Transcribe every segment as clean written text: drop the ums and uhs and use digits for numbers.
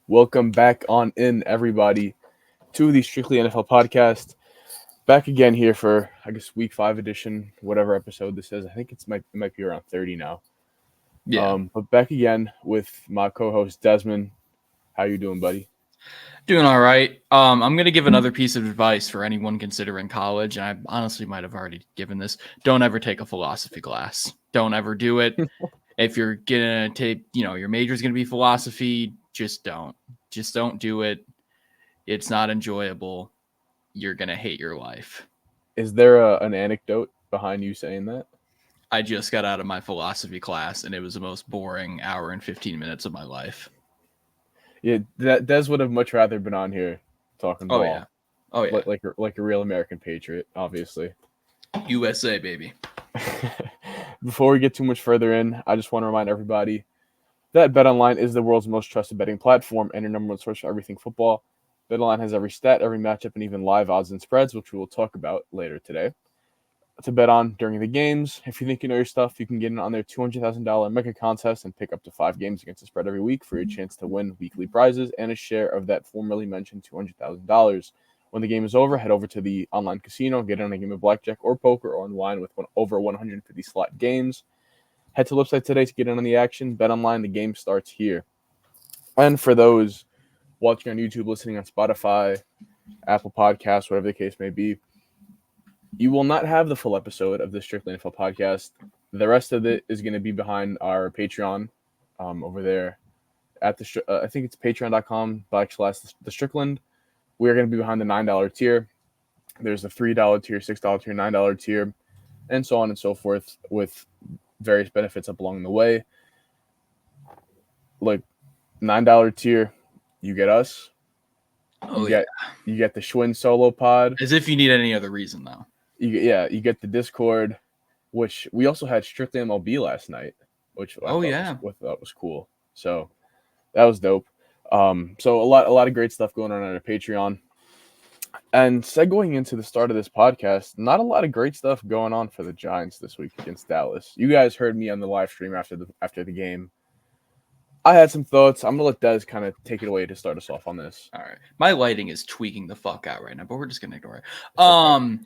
Welcome back on in, everybody, to the Strictly NFL podcast. Back again here for, I guess, week 5 edition, whatever episode this is. I think it might be around 30 now. Yeah, But back again with my co-host Desmond. How you doing, buddy? doing all right. I'm going to give another piece of advice for anyone considering college, and I honestly might have already given this. Don't ever take a philosophy class. Don't ever do it. If you're going to take, your major is going to be philosophy, just don't. Just don't do it. It's not enjoyable. You're going to hate your life. Is there an anecdote behind you saying that? I just got out of my philosophy class, and it was the most boring hour and 15 minutes of my life. Yeah, Des would have much rather been on here talking Oh, yeah. ball, Oh, yeah. like a real American patriot, obviously. USA, baby. Before we get too much further in, I just want to remind everybody that BetOnline is the world's most trusted betting platform and your number one source for everything football. BetOnline has every stat, every matchup, and even live odds and spreads, which we will talk about later today. To bet on during the games, if you think you know your stuff, you can get in on their $200,000 mega contest and pick up to 5 games against the spread every week for your chance to win weekly prizes and a share of that formerly mentioned $200,000. When the game is over, head over to the online casino, get in a game of blackjack or poker or unwind with over 150 slot games. Head to the website today to get in on the action. Bet online, the game starts here. And for those watching on YouTube, listening on Spotify, Apple Podcasts, whatever the case may be, you will not have the full episode of the StricklyNFL podcast. The rest of it is going to be behind our Patreon over there at the I think it's patreon.com/the Strickland. We are going to be behind the $9 tier. There's a $3 tier, $6 tier, $9 tier, and so on and so forth with various benefits up along the way. Like $9 tier, you get us. Oh, You get the Schwinn solo pod. As if you need any other reason, though. You get the Discord, which we also had Strictly MLB last night, which I thought was cool. So that was dope. So a lot of great stuff going on our Patreon. And segueing into the start of this podcast, not a lot of great stuff going on for the Giants this week against Dallas. You guys heard me on the live stream after the game. I had some thoughts. I'm gonna let Des kind of take it away to start us off on this. All right. My lighting is tweaking the fuck out right now, but we're just gonna ignore it. Okay.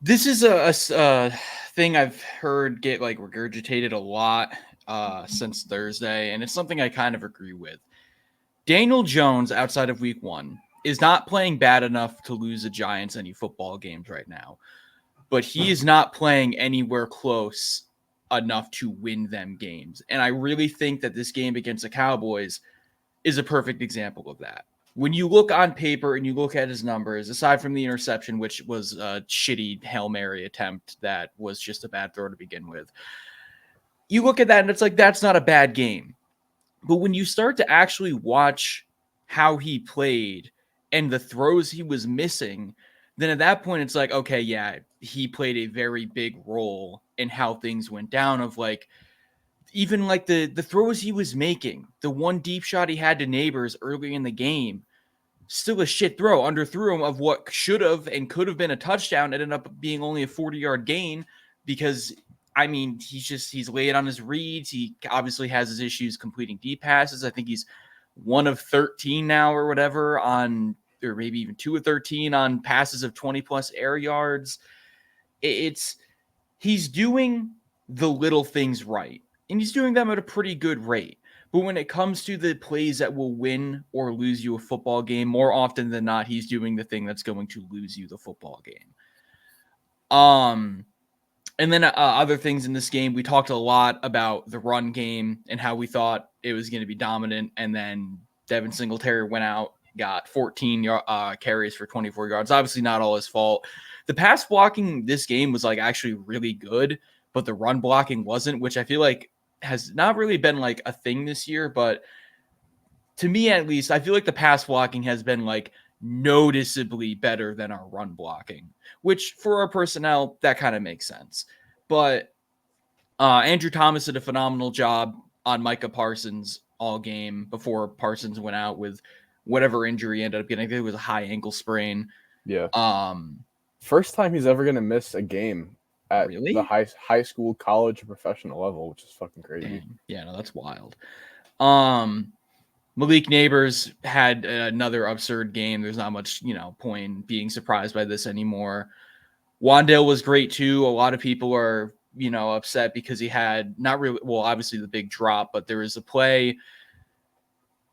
This is a thing I've heard get like regurgitated a lot since Thursday, and it's something I kind of agree with. Daniel Jones, outside of week 1, is not playing bad enough to lose the Giants any football games right now, but he is not playing anywhere close enough to win them games. And I really think that this game against the Cowboys is a perfect example of that. When you look on paper and you look at his numbers, aside from the interception, which was a shitty Hail Mary attempt that was just a bad throw to begin with, you look at that and it's like, that's not a bad game. But when you start to actually watch how he played and the throws he was missing, then at that point it's like, okay, yeah, he played a very big role in how things went down, of like, even like the throws he was making, the one deep shot he had to Neighbors early in the game, still a shit throw, underthrew him of what should have and could have been a touchdown, ended up being only a 40-yard gain because, I mean, he's late on his reads. He obviously has his issues completing deep passes. I think he's 1 of 13 now or whatever on, or maybe even 2 of 13 on passes of 20-plus air yards. He's doing the little things right, and he's doing them at a pretty good rate. But when it comes to the plays that will win or lose you a football game, more often than not, he's doing the thing that's going to lose you the football game. And then other things in this game, we talked a lot about the run game and how we thought it was going to be dominant. And then Devin Singletary went out, got 14 carries for 24 yards. Obviously not all his fault. The pass blocking this game was like actually really good, but the run blocking wasn't, which I feel like has not really been like a thing this year. But to me, at least, I feel like the pass blocking has been like noticeably better than our run blocking, which for our personnel, that kind of makes sense. But Andrew Thomas did a phenomenal job on Micah Parsons all game before Parsons went out with whatever injury he ended up getting. I think it was a high ankle sprain. Yeah. First time he's ever gonna miss a game at really? the high school, college, or professional level, which is fucking crazy. Damn. Yeah, no, that's wild. Malik Neighbors had another absurd game. There's not much, point in being surprised by this anymore. Wandale was great too. A lot of people are, upset because he had not really, well, obviously the big drop, but there was a play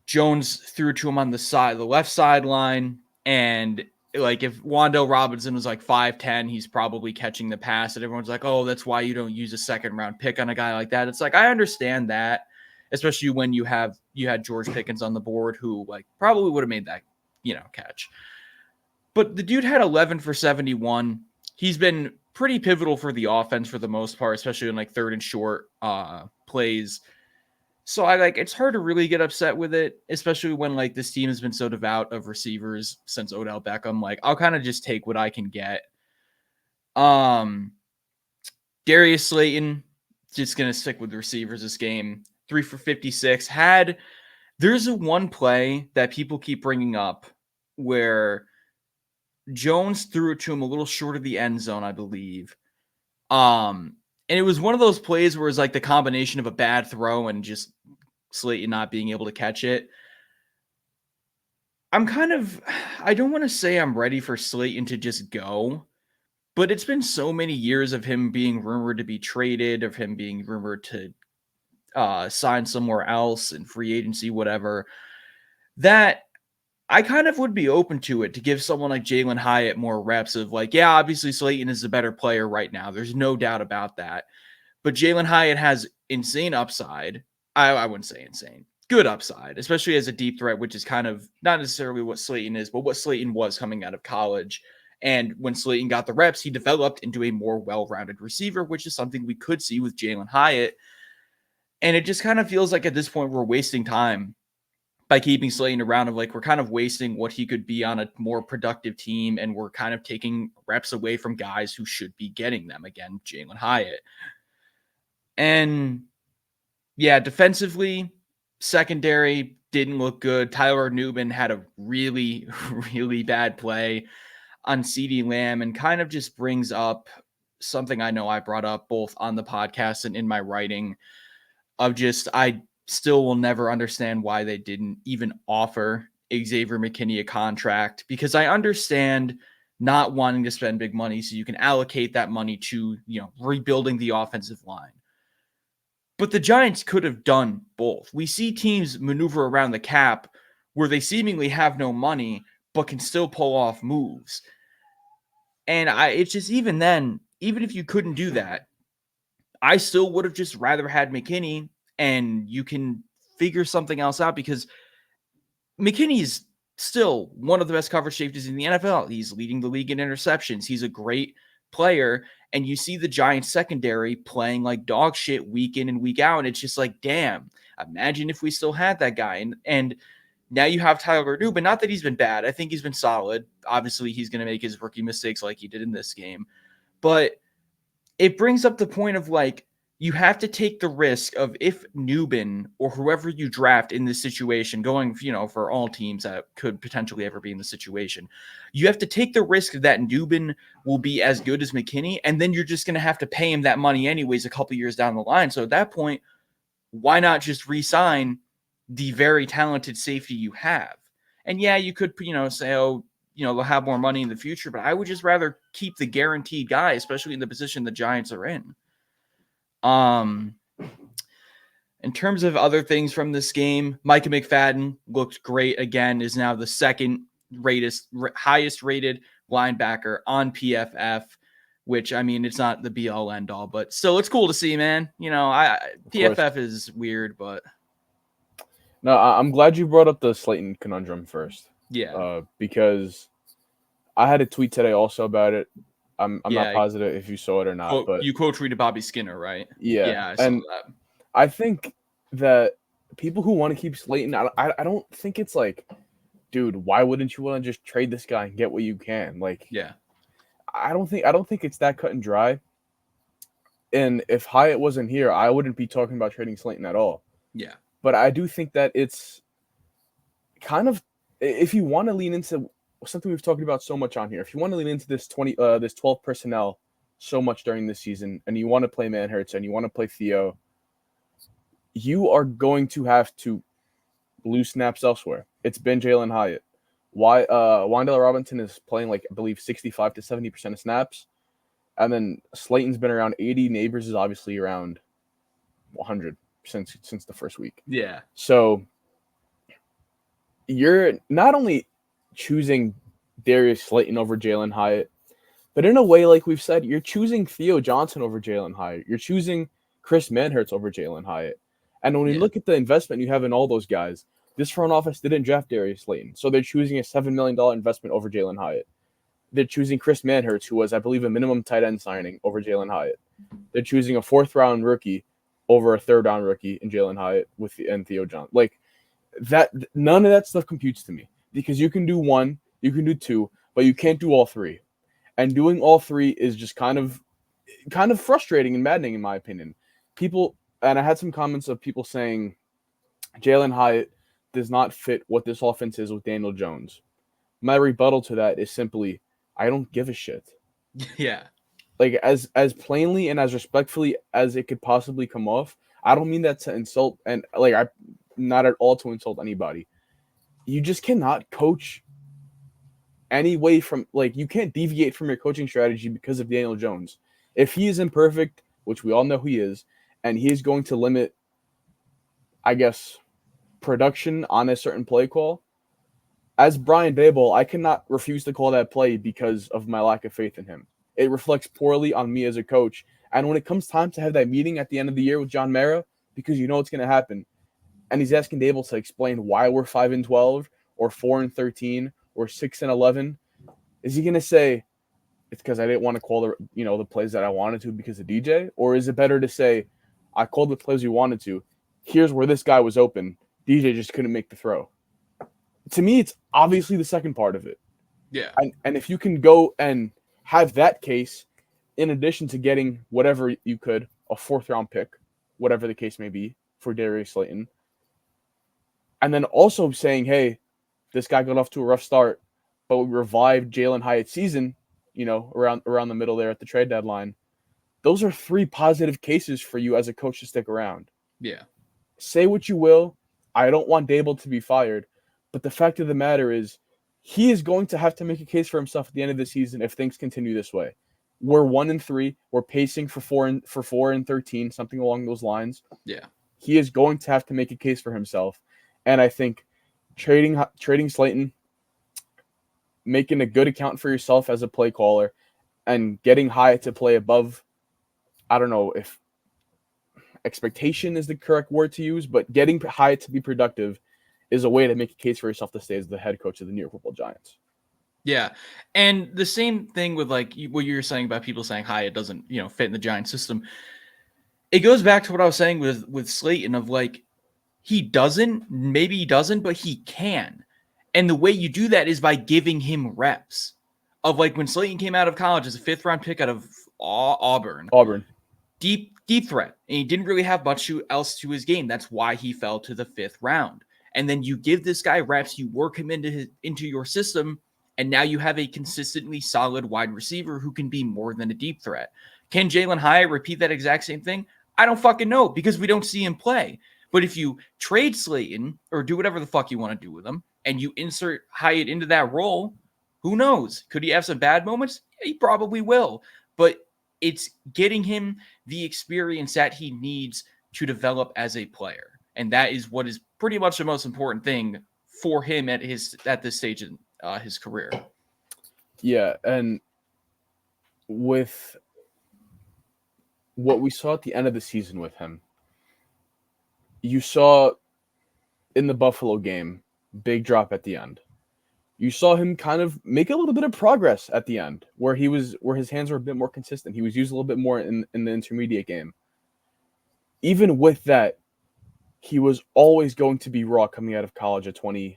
Jones threw to him on the left sideline, and like if Wandale Robinson was like 5'10", he's probably catching the pass, and everyone's like, "Oh, that's why you don't use a second round pick on a guy like that." It's like I understand that, especially when you had George Pickens on the board, who like probably would have made that catch. But the dude had 11 for 71. He's been pretty pivotal for the offense for the most part, especially in like third and short plays. So it's hard to really get upset with it, especially when like this team has been so devout of receivers since Odell Beckham. Like I'll kind of just take what I can get. Darius Slayton, just gonna stick with the receivers this game. 3 for 56. There's a one play that people keep bringing up where Jones threw it to him a little short of the end zone, I believe. And it was one of those plays where it's like the combination of a bad throw and just Slayton not being able to catch it. I don't want to say I'm ready for Slayton to just go, but it's been so many years of him being rumored to be traded, of him being rumored to sign somewhere else in free agency, whatever, that I kind of would be open to it to give someone like Jalen Hyatt more reps of like, yeah, obviously Slayton is a better player right now. There's no doubt about that. But Jalen Hyatt has insane upside. I wouldn't say insane. Good upside, especially as a deep threat, which is kind of not necessarily what Slayton is, but what Slayton was coming out of college. And when Slayton got the reps, he developed into a more well-rounded receiver, which is something we could see with Jalen Hyatt. And it just kind of feels like at this point we're wasting time by keeping Slayton around. Of like we're kind of wasting what he could be on a more productive team, and we're kind of taking reps away from guys who should be getting them. Again, Jalen Hyatt. And yeah, defensively, secondary didn't look good. Tyler Newman had a really, really bad play on CeeDee Lamb, and kind of just brings up something I know I brought up both on the podcast and in my writing of just, I still will never understand why they didn't even offer Xavier McKinney a contract, because I understand not wanting to spend big money so you can allocate that money to, rebuilding the offensive line. But the Giants could have done both. We see teams maneuver around the cap where they seemingly have no money, but can still pull off moves. And it's just, even then, even if you couldn't do that, I still would have just rather had McKinney, and you can figure something else out, because McKinney's still one of the best coverage safeties in the NFL. He's leading the league in interceptions. He's a great player. And you see the Giants secondary playing like dog shit week in and week out. And it's just like, damn, imagine if we still had that guy. And now you have Tyler Newman. Not that he's been bad. I think he's been solid. Obviously, he's going to make his rookie mistakes like he did in this game. But it brings up the point of like, you have to take the risk of, if Newman or whoever you draft in this situation, going, for all teams that could potentially ever be in the situation, you have to take the risk that Newman will be as good as McKinney, and then you're just going to have to pay him that money anyways a couple years down the line. So at that point, why not just re-sign the very talented safety you have? And yeah, you could, say, oh, they'll have more money in the future, but I would just rather keep the guaranteed guy, especially in the position the Giants are in. In terms of other things from this game, Micah McFadden looked great again, is now the second highest rated linebacker on PFF, which, I mean, it's not the be all end all, but still it's cool to see, man. PFF is weird, but no, I'm glad you brought up the Slayton conundrum first. Yeah. Because I had a tweet today also about it. I'm not positive if you saw it or not, but you quote tweeted Bobby Skinner, right? Yeah, I saw that. I think that people who want to keep Slayton, I don't think it's like, dude, why wouldn't you want to just trade this guy and get what you can? Like, yeah, I don't think it's that cut and dry. And if Hyatt wasn't here, I wouldn't be talking about trading Slayton at all. Yeah, but I do think that it's kind of, if you want to lean into something we've talked about so much on here, if you want to lean into this 12 personnel so much during this season, and you want to play Manhurts and you want to play Theo, you are going to have to lose snaps elsewhere. It's been Jalen Hyatt. Why Wan'Dale Robinson is playing like I believe 65 to 70% of snaps. And then Slayton's been around 80. Neighbors is obviously around 100 since the first week. Yeah. So you're not only choosing Darius Slayton over Jalen Hyatt, but in a way, like we've said, you're choosing Theo Johnson over Jalen Hyatt. You're choosing Chris Manhertz over Jalen Hyatt. And when you look at the investment you have in all those guys, this front office didn't draft Darius Slayton. So they're choosing a $7 million investment over Jalen Hyatt. They're choosing Chris Manhertz, who was, I believe, a minimum tight end signing over Jalen Hyatt. They're choosing a 4th-round rookie over a 3rd-round rookie in Jalen Hyatt and Theo Johnson. Like, that, none of that stuff computes to me because you can do one, you can do two, but you can't do all three. And doing all three is just kind of frustrating and maddening, in my opinion. And I had some comments of people saying Jalen Hyatt does not fit what this offense is with Daniel Jones. My rebuttal to that is simply, I don't give a shit. Yeah. Like, as plainly and as respectfully as it could possibly come off, I don't mean that to insult, and like I not at all to insult anybody. You just cannot coach any way from, like, you can't deviate from your coaching strategy because of Daniel Jones. If he is imperfect, which we all know he is, and he is going to limit, I guess, production on a certain play call, as Brian Daboll, I cannot refuse to call that play because of my lack of faith in him. It reflects poorly on me as a coach. And when it comes time to have that meeting at the end of the year with John Mara, because you know what's going to happen, and he's asking Daboll to explain why we're 5-12 or 4-13 or 6-11, is he going to say it's because I didn't want to call the plays that I wanted to because of DJ, or is it better to say I called the plays we wanted to? Here's where this guy was open. DJ just couldn't make the throw. To me, it's obviously the second part of it. Yeah. And if you can go and have that case, in addition to getting whatever you could, a 4th-round pick, whatever the case may be, for Darius Slayton, and then also saying, hey, this guy got off to a rough start, but we revived Jalen Hyatt's season, around the middle there at the trade deadline. Those are 3 positive cases for you as a coach to stick around. Yeah. Say what you will. I don't want Daboll to be fired. But the fact of the matter is, he is going to have to make a case for himself at the end of the season if things continue this way. We're 1-3. We're pacing for 4-13, something along those lines. Yeah. He is going to have to make a case for himself. And I think trading Slayton, making a good account for yourself as a play caller, and getting Hyatt to play above, I don't know if expectation is the correct word to use, but getting Hyatt to be productive is a way to make a case for yourself to stay as the head coach of the New York Football Giants. Yeah. And the same thing with like what you were saying about people saying Hyatt doesn't, fit in the Giants system. It goes back to what I was saying with Slayton of like, maybe he doesn't, but he can. And the way you do that is by giving him reps. Of like when Slayton came out of college as a 5th-round pick out of Auburn. Deep threat. And he didn't really have much else to his game. That's why he fell to the 5th round. And then you give this guy reps, you work him into your system, and now you have a consistently solid wide receiver who can be more than a deep threat. Can Jalen Hyatt repeat that exact same thing? I don't fucking know because we don't see him play. But if you trade Slayton or do whatever the fuck you want to do with him and you insert Hyatt into that role, who knows? Could he have some bad moments? He probably will. But it's getting him the experience that he needs to develop as a player. And that is what is pretty much the most important thing for him at this stage in his career. Yeah, and with what we saw at the end of the season with him, you saw in the Buffalo game, big drop at the end. You saw him kind of make a little bit of progress at the end, where his hands were a bit more consistent. He was used a little bit more in the intermediate game. Even with that, he was always going to be raw coming out of college at 20.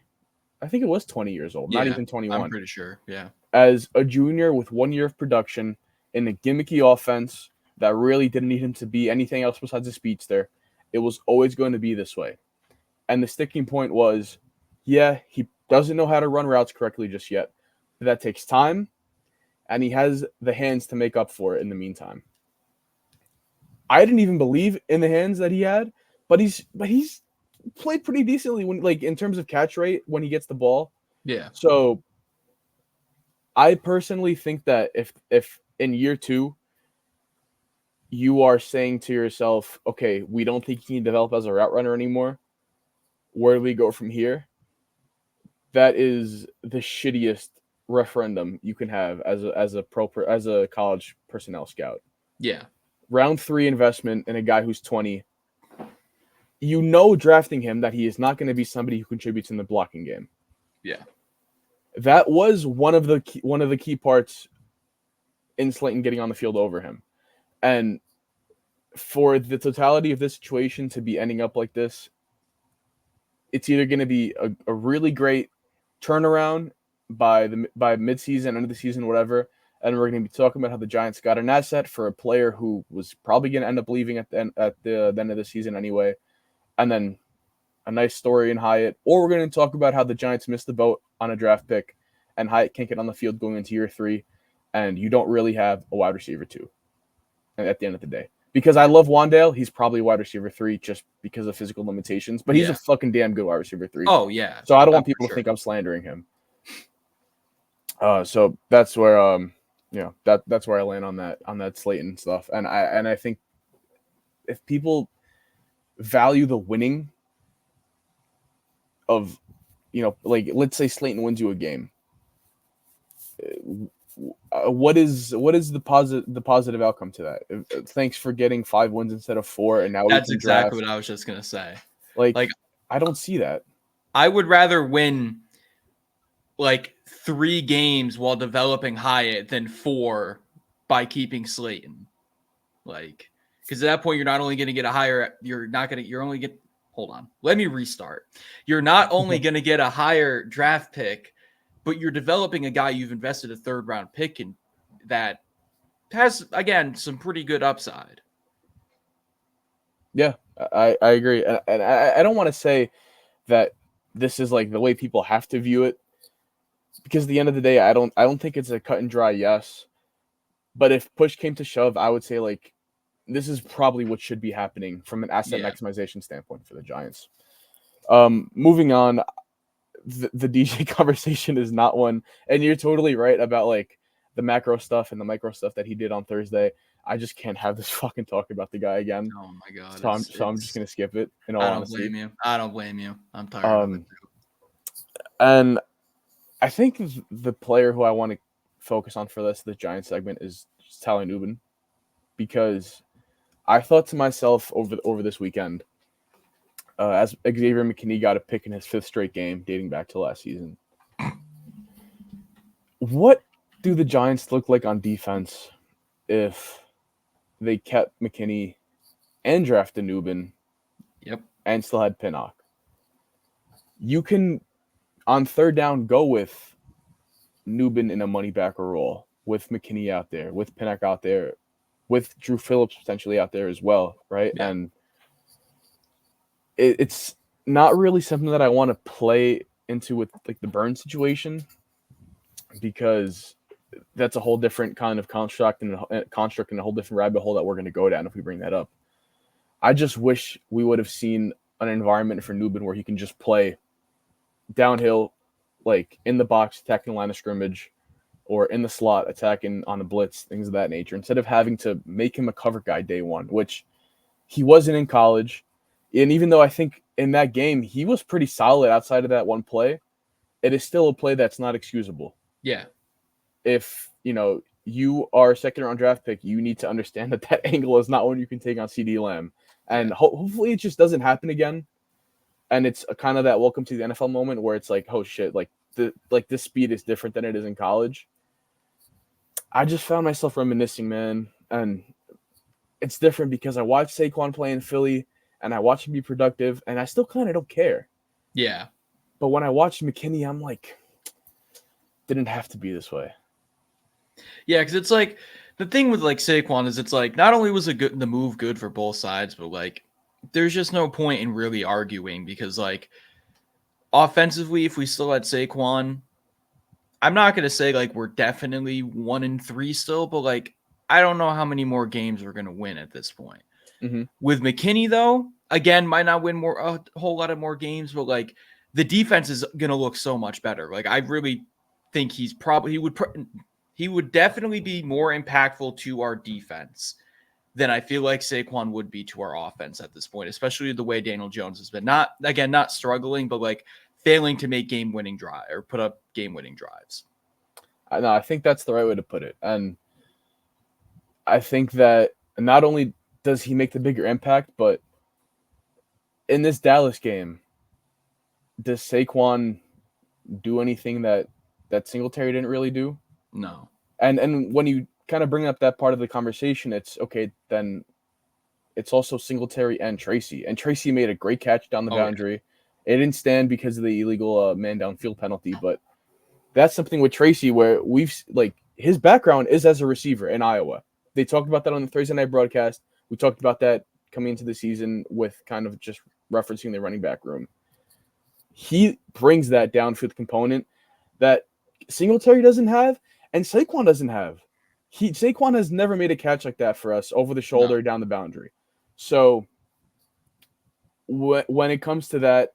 I think it was 20 years old, not even 21. I'm pretty sure, yeah. As a junior with 1 year of production in a gimmicky offense that really didn't need him to be anything else besides a speedster, it was always going to be this way. And the sticking point was, yeah, he doesn't know how to run routes correctly just yet. But that takes time, and he has the hands to make up for it in the meantime. I didn't even believe in the hands that he had, but he's played pretty decently when, like, in terms of catch rate when he gets the ball. Yeah. So I personally think that if in year 2 you are saying to yourself, okay, we don't think he can develop as a route runner anymore, where do we go from here? That is the shittiest referendum you can have as a college personnel scout. Yeah. Round 3 investment in a guy who's 20. Drafting him that he is not going to be somebody who contributes in the blocking game. Yeah. That was one of the key parts in Slayton getting on the field over him. And for the totality of this situation to be ending up like this, it's either going to be a really great turnaround by midseason, end of the season, whatever, and we're going to be talking about how the Giants got an asset for a player who was probably going to end up leaving at the end of the season anyway, and then a nice story in Hyatt, or we're going to talk about how the Giants missed the boat on a draft pick and Hyatt can't get on the field going into year 3, and you don't really have a wide receiver 2 at the end of the day. Because I love Wandale, he's probably wide receiver 3 just because of physical limitations, but he's a fucking damn good wide receiver 3. Oh, yeah. So I don't want people to think I'm slandering him. So that's where that's where I land on that Slayton stuff. And I think if people value the winning of, like, let's say Slayton wins you a game, what is the positive outcome to that? Thanks for getting 5 wins instead of 4, and now that's exactly what I was just gonna say. Like I don't see that. I would rather win like 3 games while developing Hyatt than 4 by keeping Slayton. Like, because at that point you're not only going to get hold on. Let me restart. You're not only going to get a higher draft pick, but you're developing a guy you've invested a 3rd round pick in that has, again, some pretty good upside. Yeah, I agree. And I don't want to say that this is like the way people have to view it, because at the end of the day, I don't think it's a cut and dry yes. But if push came to shove, I would say, like, this is probably what should be happening from an asset maximization standpoint for the Giants. Moving on, the DJ conversation is not one, and you're totally right about, like, the macro stuff and the micro stuff that he did on Thursday. I just can't have this fucking talk about the guy again. Oh my god! So I'm just gonna skip it. In all honesty, I don't blame you. I'm tired of it too. And I think the player who I want to focus on for the Giants segment is Tally Newbin, because I thought to myself over this weekend, as Xavier McKinney got a pick in his 5th straight game dating back to last season, what do the Giants look like on defense if they kept McKinney and drafted Newbin? Yep. And still had Pinnock? You can, on 3rd down, go with Newbin in a money backer role, with McKinney out there, with Pinnock out there, with Drew Phillips potentially out there as well, right? Yeah. And it's not really something that I want to play into with, like, the Burns situation, because that's a whole different kind of construct and a whole different rabbit hole that we're going to go down if we bring that up. I just wish we would have seen an environment for Newbin where he can just play downhill, like in the box, attacking the line of scrimmage, or in the slot, attacking on a blitz, things of that nature, instead of having to make him a cover guy day one, which he wasn't in college. And even though I think in that game he was pretty solid outside of that one play, it is still a play that's not excusable. Yeah. If, you are a 2nd round draft pick, you need to understand that angle is not one you can take on CeeDee Lamb. And hopefully it just doesn't happen again. And it's a kind of that welcome to the NFL moment where it's like, oh shit, this speed is different than it is in college. I just found myself reminiscing, man. And it's different because I watched Saquon play in Philly and I watched him be productive, and I still kind of don't care. Yeah. But when I watched McKinney, I'm like, didn't have to be this way. Yeah, because it's like, the thing with, like, Saquon is it's like, not only was the move good for both sides, but, like, there's just no point in really arguing, because, like, offensively, if we still had Saquon, I'm not going to say, like, we're definitely 1-3 still, but, like, I don't know how many more games we're going to win at this point. Mm-hmm. With McKinney, though, again, might not win a whole lot of more games, but like the defense is going to look so much better. Like I really think he would definitely be more impactful to our defense than I feel like Saquon would be to our offense at this point, especially the way Daniel Jones has been. Not struggling, but like failing to make game-winning drive or put up game-winning drives. No, I think that's the right way to put it. And I think that not only does he make the bigger impact, but in this Dallas game, does Saquon do anything that Singletary didn't really do? No. And when you kind of bring up that part of the conversation, it's okay, then it's also Singletary and Tracy. And Tracy made a great catch down the boundary. Yeah. It didn't stand because of the illegal man downfield penalty, but that's something with Tracy where his background is as a receiver in Iowa. They talked about that on the Thursday night broadcast. We talked about that coming into the season with kind of just referencing the running back room. He brings that downfield component that Singletary doesn't have and Saquon doesn't have. Saquon has never made a catch like that for us over the shoulder down the boundary. So when it comes to that,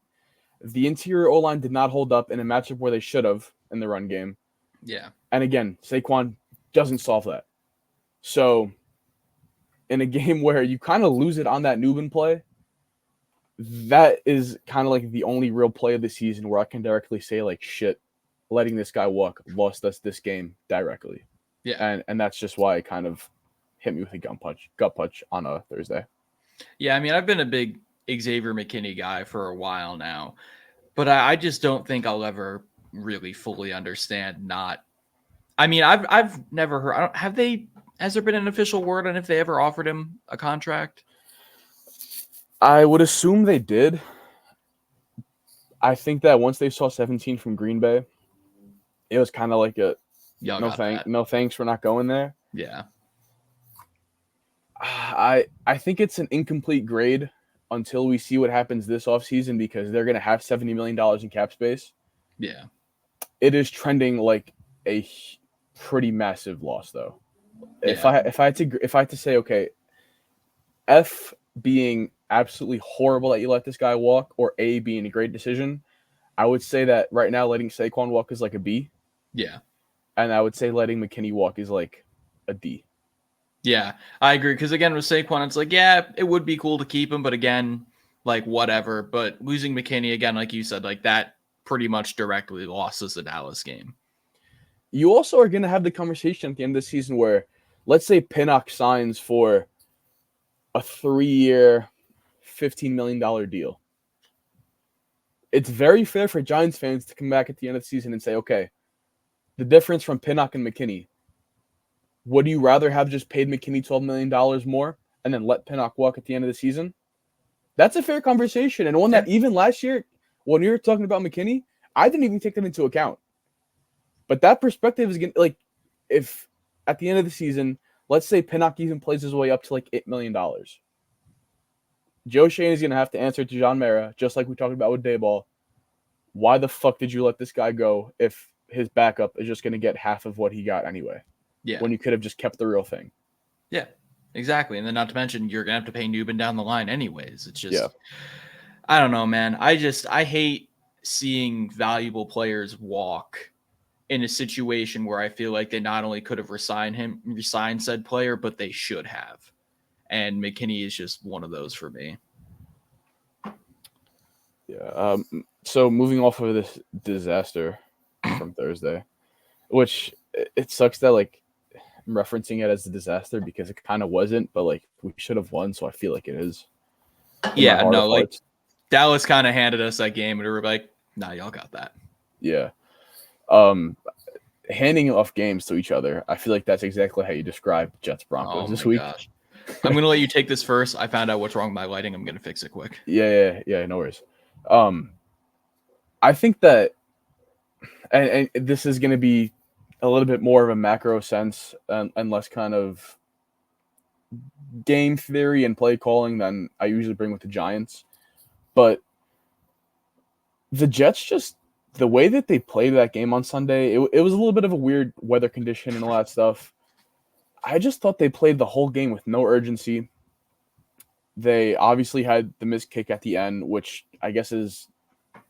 the interior O-line did not hold up in a matchup where they should have in the run game. Yeah. And again, Saquon doesn't solve that. So in a game where you kind of lose it on that Newman play, that is kind of like the only real play of the season where I can directly say, like, shit, letting this guy walk lost us this game directly. Yeah. And that's just why it kind of hit me with a gut punch on a Thursday. Yeah, I mean, I've been a big Xavier McKinney guy for a while now, but I just don't think I'll ever really fully understand I've never heard. Has there been an official word on if they ever offered him a contract? I would assume they did. I think that once they saw 17 from Green Bay, it was kind of like no thanks for not going there. Yeah. I think it's an incomplete grade until we see what happens this offseason because they're going to have $70 million in cap space. Yeah. It is trending like a pretty massive loss, though. Yeah. If I had to say, okay, F being absolutely horrible that you let this guy walk, or A being a great decision, I would say that right now letting Saquon walk is like a B. Yeah. And I would say letting McKinney walk is like a D. Yeah, I agree. Because again, with Saquon, it's like, yeah, it would be cool to keep him, but again, like whatever. But losing McKinney again, like you said, like that pretty much directly lost us the Dallas game. You also are going to have the conversation at the end of the season where, let's say Pinnock signs for a 3-year, $15 million deal. It's very fair for Giants fans to come back at the end of the season and say, okay, the difference from Pinnock and McKinney, would you rather have just paid McKinney $12 million more and then let Pinnock walk at the end of the season? That's a fair conversation. And one that even last year, when we were talking about McKinney, I didn't even take that into account. But that perspective is going to, like, if at the end of the season, let's say Pinnock even plays his way up to like $8 million. Joe Shane is going to have to answer to John Mara, just like we talked about with Dayball. Why the fuck did you let this guy go if his backup is just going to get half of what he got anyway? Yeah. When you could have just kept the real thing. Yeah, exactly. And then not to mention, you're going to have to pay Newman down the line anyways. It's just, I don't know, man. I hate seeing valuable players walk in a situation where I feel like they not only could have resigned said player, but they should have. And McKinney is just one of those for me. Yeah. So moving off of this disaster from Thursday, which it sucks that like I'm referencing it as a disaster because it kind of wasn't, but like we should have won, so I feel like it is. Yeah, no, like Dallas kind of handed us that game, and we were like, "Nah, y'all got that." Yeah. Handing off games to each other, I feel like that's exactly how you describe Jets Broncos this week. Gosh. I'm going to let you take this first. I found out what's wrong with my lighting. I'm going to fix it quick. Yeah, no worries. I think that, and this is going to be a little bit more of a macro sense and less kind of game theory and play calling than I usually bring with the Giants. But the Jets just, the way that they played that game on Sunday, it was a little bit of a weird weather condition and all that stuff. I just thought they played the whole game with no urgency. They obviously had the missed kick at the end, which I guess is,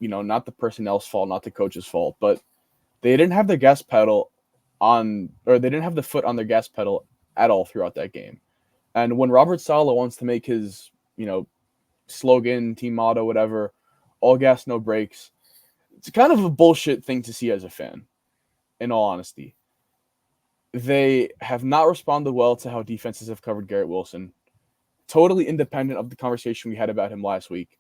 not the personnel's fault, not the coach's fault, but they didn't have their gas pedal they didn't have the foot on their gas pedal at all throughout that game. And when Robert Saleh wants to make his, slogan, team motto, whatever, all gas, no brakes, it's kind of a bullshit thing to see as a fan, in all honesty. They have not responded well to how defenses have covered Garrett Wilson. Totally independent of the conversation we had about him last week.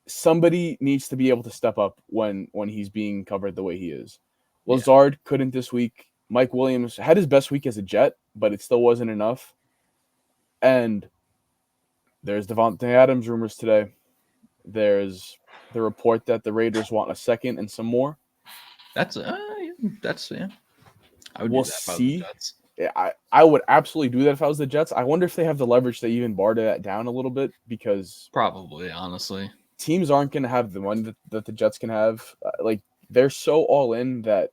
Somebody needs to be able to step up when he's being covered the way he is. Lazard couldn't this week. Mike Williams had his best week as a Jet, but it still wasn't enough. And there's Davante Adams rumors today. There's the report that the Raiders want a second and some more. That's yeah. I would We'll do that if I was the see. Jets. I would absolutely do that if I was the Jets. I wonder if they have the leverage to even bar that down a little bit, because Probably, honestly. teams aren't going to have the money that the Jets can have. They're so all in that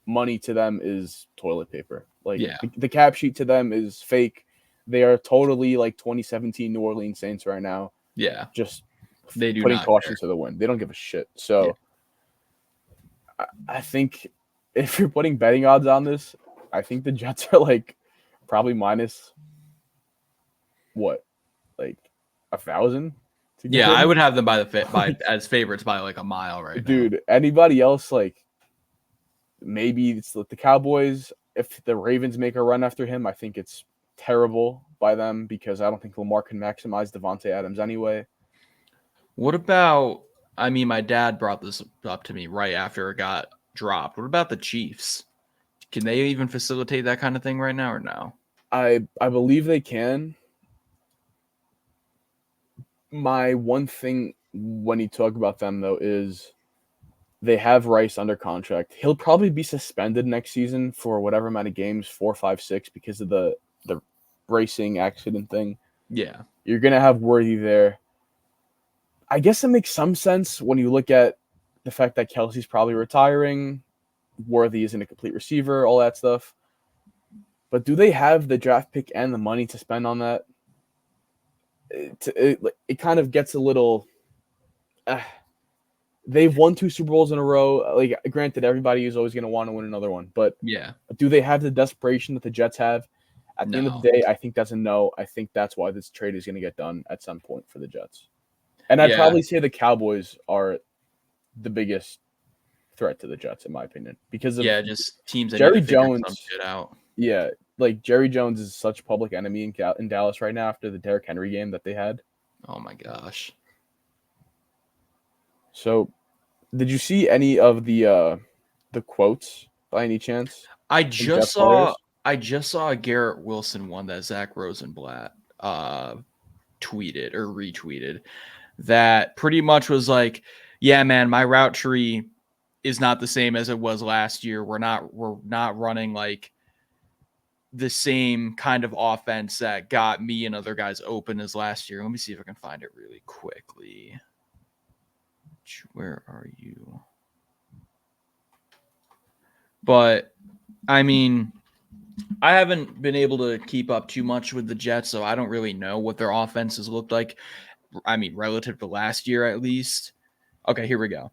money to them is toilet paper. The cap sheet to them is fake. They are totally like 2017 New Orleans Saints right now. Yeah. Just They do putting not caution care. to the wind. They don't give a shit. So I think if you're putting betting odds on this, I think the Jets are like probably minus what, like 1,000. Yeah, I would have them as favorites by like a mile right now. Dude, anybody else, like maybe it's the Cowboys. If the Ravens make a run after him, I think it's terrible by them because I don't think Lamar can maximize Davante Adams anyway. What about, my dad brought this up to me right after it got dropped. What about the Chiefs? Can they even facilitate that kind of thing right now or no? I believe they can. My one thing when you talk about them, though, is they have Rice under contract. He'll probably be suspended next season for whatever amount of games, 4, 5, 6, because of the racing accident thing. Yeah. You're going to have Worthy there. I guess it makes some sense when you look at the fact that Kelsey's probably retiring. Worthy isn't a complete receiver, all that stuff. But do they have the draft pick and the money to spend on that? It kind of gets a little... they've won 2 Super Bowls in a row. Like, granted, everybody is always going to want to win another one. But do they have the desperation that the Jets have? At the end of the day, I think that's a no. I think that's why this trade is going to get done at some point for the Jets. And I'd probably say the Cowboys are the biggest threat to the Jets, in my opinion. Because of just teams that Jerry need to figure Jones. some shit out. Yeah, like Jerry Jones is such public enemy in Dallas right now after the Derrick Henry game that they had. Oh, my gosh. So, did you see any of the quotes by any chance? I just saw a Garrett Wilson one that Zach Rosenblatt tweeted or retweeted that pretty much was like, yeah, man, my route tree is not the same as it was last year. We're not running like the same kind of offense that got me and other guys open as last year. Let me see if I can find it really quickly. Where are you? But I haven't been able to keep up too much with the Jets, so I don't really know what their offenses looked like. Relative to last year, at least. Okay, here we go.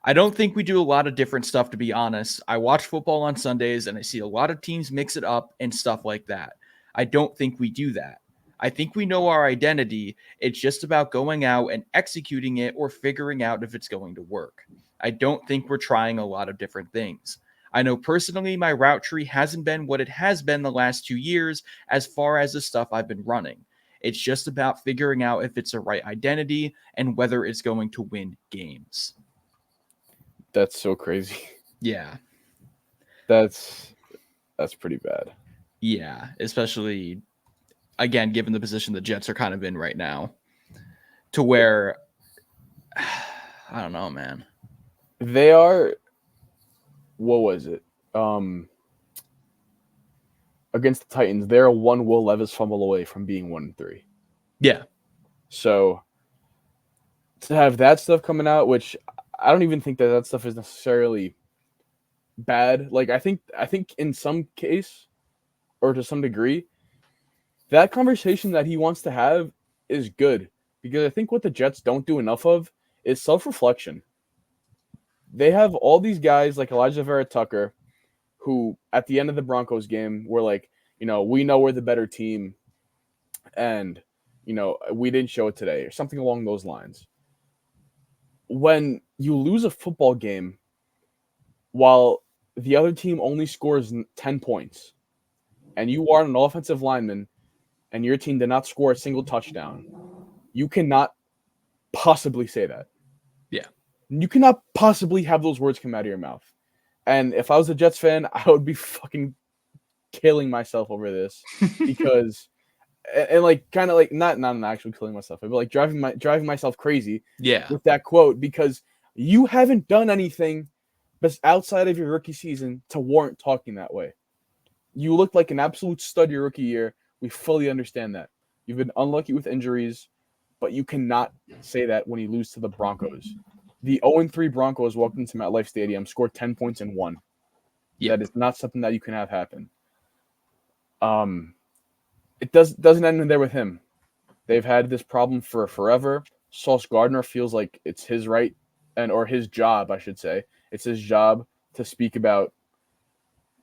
I don't think we do a lot of different stuff, to be honest. I watch football on Sundays, and I see a lot of teams mix it up and stuff like that. I don't think we do that. I think we know our identity. It's just about going out and executing it or figuring out if it's going to work. I don't think we're trying a lot of different things. I know personally my route tree hasn't been what it has been the last 2 years as far as the stuff I've been running. It's just about figuring out if it's the right identity and whether it's going to win games. That's so crazy. Yeah. That's pretty bad. Yeah, especially, again, given the position the Jets are kind of in right now, to where, I don't know, man. They are, what was it? Against the Titans, they're a one Will Levis fumble away from being 1-3. Yeah. So to have that stuff coming out, which I don't even think that stuff is necessarily bad. Like I think in some case, or to some degree, that conversation that he wants to have is good, because I think what the Jets don't do enough of is self-reflection. They have all these guys like Elijah Vera Tucker, who at the end of the Broncos game were like, we know we're the better team, and we didn't show it today, or something along those lines. When you lose a football game while the other team only scores 10 points, and you are an offensive lineman, and your team did not score a single touchdown, you cannot possibly say that. Yeah. You cannot possibly have those words come out of your mouth. And if I was a Jets fan, I would be fucking killing myself over this, because and like kind of like not actually killing myself, but like driving myself crazy with that quote, because you haven't done anything but outside of your rookie season to warrant talking that way. You looked like an absolute stud your rookie year. We fully understand that. You've been unlucky with injuries, but you cannot say that when you lose to the Broncos. The 0-3 Broncos walked into MetLife Stadium, scored 10 points and won. Yep. That is not something that you can have happen. It doesn't end there with him. They've had this problem for forever. Sauce Gardner feels like it's his right, or his job, I should say. It's his job to speak about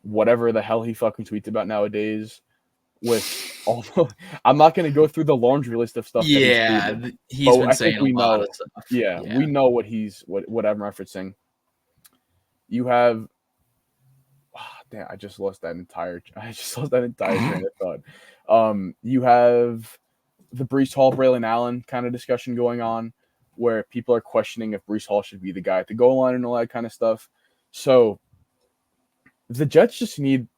whatever the hell he fucking tweets about nowadays. With all I'm not going to go through the laundry list of stuff. Yeah, that he's been saying a lot of stuff. Yeah, we know what I'm referencing. You have damn, I just lost that entire train of thought. You have the Breece Hall, Braylon Allen kind of discussion going on, where people are questioning if Breece Hall should be the guy at the goal line and all that kind of stuff. So the Jets just need,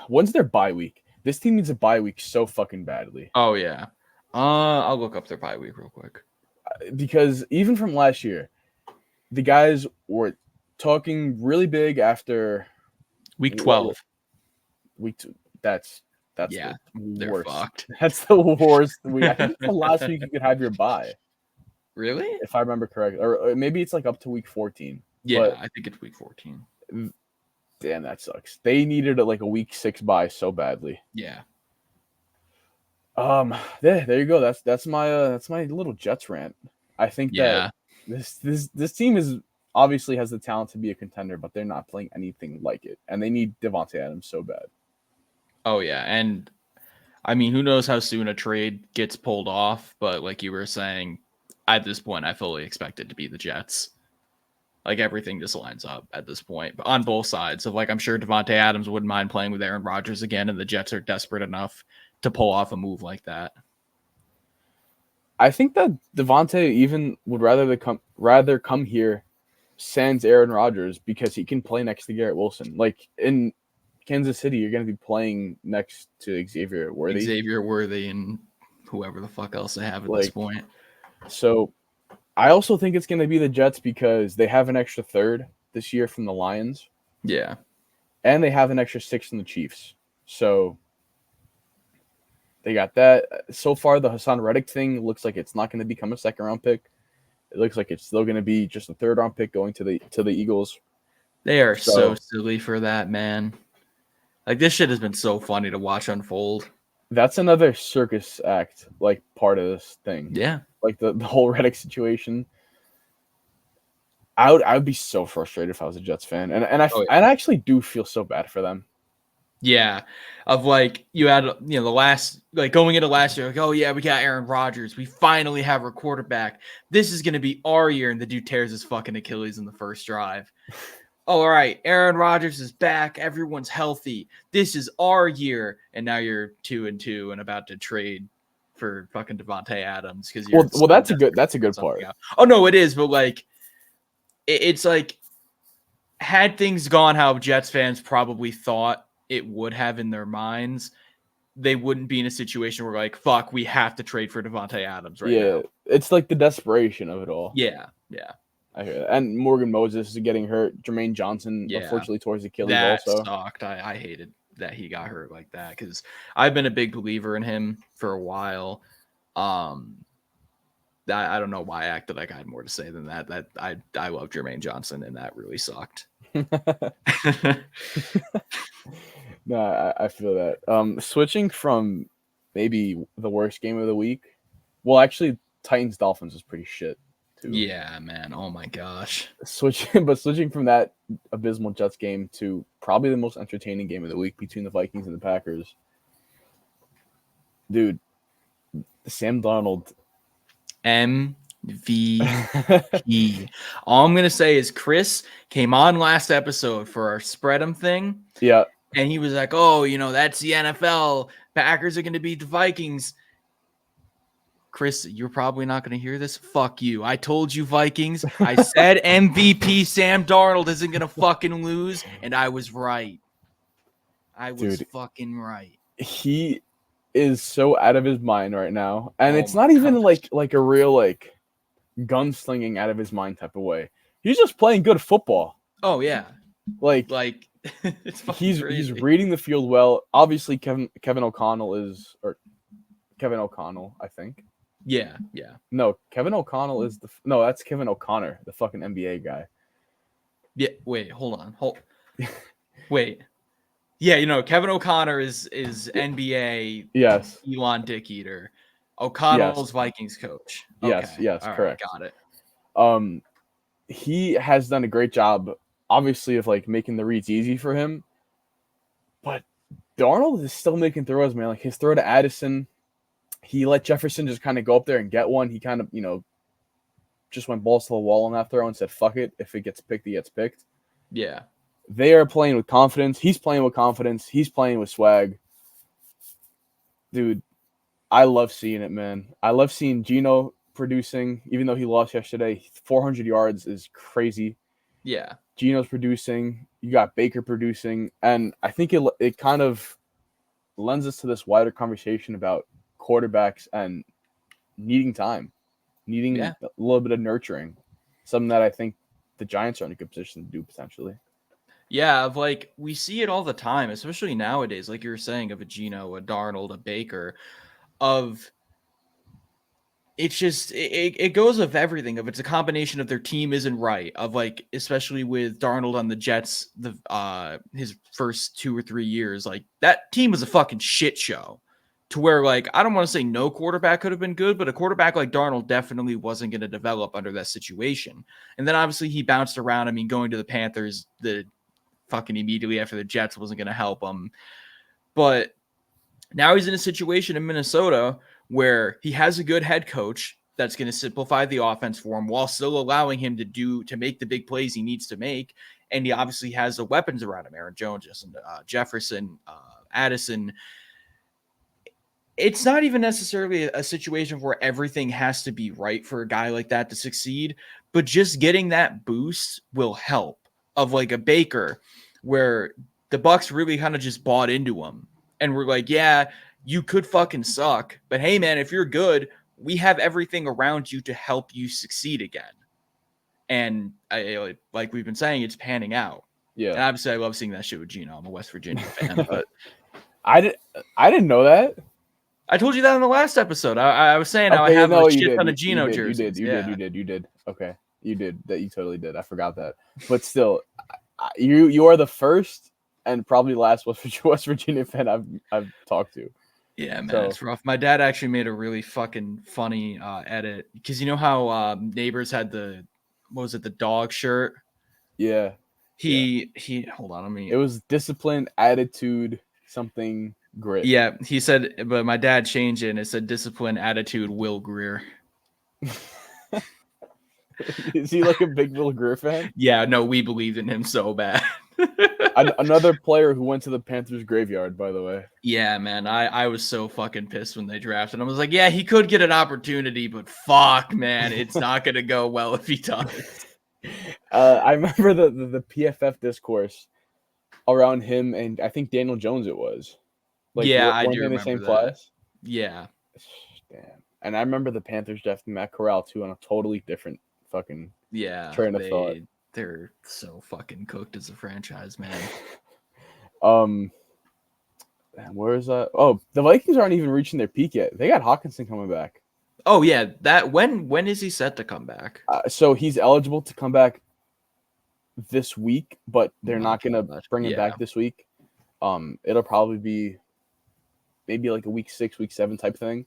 when's their bye week? This team needs a bye week so fucking badly. Oh yeah. I'll look up their bye week real quick. Because even from last year, the guys were talking really big after week 12. That's yeah, the worst. Fucked. That's the worst week. I think it's the last week you could have your bye. Really? If I remember correctly. Or maybe it's like up to week 14. Yeah, but I think it's week 14. Damn, that sucks. They needed like a week 6 bye so badly. Yeah. There you go. That's my little Jets rant. I think that this team is obviously has the talent to be a contender, but they're not playing anything like it, and they need Davante Adams so bad. Oh yeah, and I mean, who knows how soon a trade gets pulled off? But like you were saying, at this point, I fully expect it to be the Jets. Like everything just lines up at this point, but on both sides. Of like, I'm sure Davante Adams wouldn't mind playing with Aaron Rodgers again, and the Jets are desperate enough to pull off a move like that. I think that Davante even would rather come here sans Aaron Rodgers, because he can play next to Garrett Wilson. Like in Kansas City, you're going to be playing next to Xavier Worthy and whoever the fuck else they have at this point. So I also think it's going to be the Jets, because they have an extra third this year from the Lions. Yeah. And they have an extra 6 from the Chiefs. So they got that. So far, the Hassan Reddick thing looks like it's not going to become a second-round pick. It looks like it's still going to be just a third-round pick going to the Eagles. They are so silly for that, man. Like, this shit has been so funny to watch unfold. That's another circus act, like, part of this thing. Yeah. Like, the whole Reddick situation. I would be so frustrated if I was a Jets fan. And I actually do feel so bad for them. Yeah. Of like, you had, the last, like going into last year, like, oh yeah, we got Aaron Rodgers. We finally have our quarterback. This is going to be our year. And the dude tears his fucking Achilles in the first drive. Oh, all right. Aaron Rodgers is back. Everyone's healthy. This is our year. And now you're 2-2 and about to trade for fucking Davante Adams. Because well, that's a good part. Out. Oh no, it is. But like, it's like, had things gone how Jets fans probably thought it would have in their minds, they wouldn't be in a situation where like, fuck, we have to trade for Davante Adams right now. Yeah, it's like the desperation of it all. Yeah. I hear that. And Morgan Moses is getting hurt. Jermaine Johnson, unfortunately, towards Achilles also. That sucked. I hated that he got hurt like that, because I've been a big believer in him for a while. I don't know why I acted like I had more to say than that. That I love Jermaine Johnson, and that really sucked. No, I feel that. Switching from maybe the worst game of the week. Well, actually, Titans Dolphins was pretty shit too. Yeah, man. Oh my gosh. Switching from that abysmal Jets game to probably the most entertaining game of the week between the Vikings and the Packers. Dude, Sam Darnold. MVP. All I'm going to say is Chris came on last episode for our spread 'em thing. Yeah. And he was like, oh, that's the NFL. Packers are going to beat the Vikings. Chris, you're probably not going to hear this. Fuck you. I told you, Vikings. I said MVP Sam Darnold isn't going to fucking lose, and I was right. I was fucking right. He is so out of his mind right now. And it's not even like a real like gunslinging out of his mind type of way. He's just playing good football. Oh, yeah. Like it's he's crazy. reading the field well. Obviously, Kevin O'Connell, I think. Yeah. No, Kevin O'Connell is that's Kevin O'Connor, the fucking NBA guy. Yeah, wait, hold on. Wait. Yeah, Kevin O'Connor is NBA Yes. Elon Dick Eater. O'Connell's Vikings coach. Okay. Yes, all correct. Right, got it. He has done a great job, obviously, of like making the reads easy for him. But Darnold is still making throws, man. Like his throw to Addison, he let Jefferson just kind of go up there and get one. He kind of, just went balls to the wall on that throw and said, fuck it. If it gets picked, he gets picked. Yeah. They are playing with confidence. He's playing with confidence. He's playing with swag. Dude, I love seeing it, man. I love seeing Geno producing, even though he lost yesterday. 400 yards is crazy. Yeah. Geno's producing. You got Baker producing. And I think it kind of lends us to this wider conversation about quarterbacks and needing time, needing a little bit of nurturing, something that I think the Giants are in a good position to do potentially. Yeah, we see it all the time, especially nowadays, like you were saying, of a Geno, a Darnold, a Baker, it's just it goes of everything. If it's a combination of their team isn't right, of especially with Darnold on the Jets, his first 2 or 3 years, that team was a fucking shit show. To where I don't want to say no quarterback could have been good, but a quarterback like Darnold definitely wasn't going to develop under that situation. And then obviously he bounced around. I mean, going to the Panthers, the fucking immediately after the Jets wasn't going to help him. But now he's in a situation in Minnesota where he has a good head coach that's going to simplify the offense for him while still allowing him to make the big plays he needs to make. And he obviously has the weapons around him, Aaron Jones, Jefferson, Addison. It's not even necessarily a situation where everything has to be right for a guy like that to succeed, but just getting that boost will help. Of a Baker, where the Bucs really kind of just bought into him. And we're like, yeah, you could fucking suck, but hey, man, if you're good, we have everything around you to help you succeed again. And like we've been saying, it's panning out. Yeah. And obviously, I love seeing that shit with Geno. I'm a West Virginia fan, but I didn't know that. I told you that in the last episode. I was saying how I have a shit ton of Geno jerseys. You did. Okay, you did that. You totally did. I forgot that. But still, you are the first and probably last West Virginia fan I've talked to. Yeah, man, it's rough. My dad actually made a really fucking funny edit because you know how Neighbors had the dog shirt? Yeah. He hold on, It was discipline, attitude, something. Grit. Yeah, he said, but my dad changed it and it said discipline, attitude, Will Greer. Is he like a big Will Greer fan? Yeah, no, we believed in him so bad. Another player who went to the Panthers graveyard, by the way. Yeah, man, I was so fucking pissed when they drafted him. I was like, yeah, he could get an opportunity, but fuck, man, it's not going to go well if he does. I remember the PFF discourse around him and I think Daniel Jones it was. Yeah, I do in remember the same that. class. Yeah. Damn. And I remember the Panthers drafting Matt Corral too on a totally different fucking train of thought. They're so fucking cooked as a franchise, man. Where is that? Oh, the Vikings aren't even reaching their peak yet. They got Hawkinson coming back. Oh yeah, that when is he set to come back? So he's eligible to come back this week, but they're not gonna bring him back this week. It'll probably be maybe like a week 6, week 7 type thing.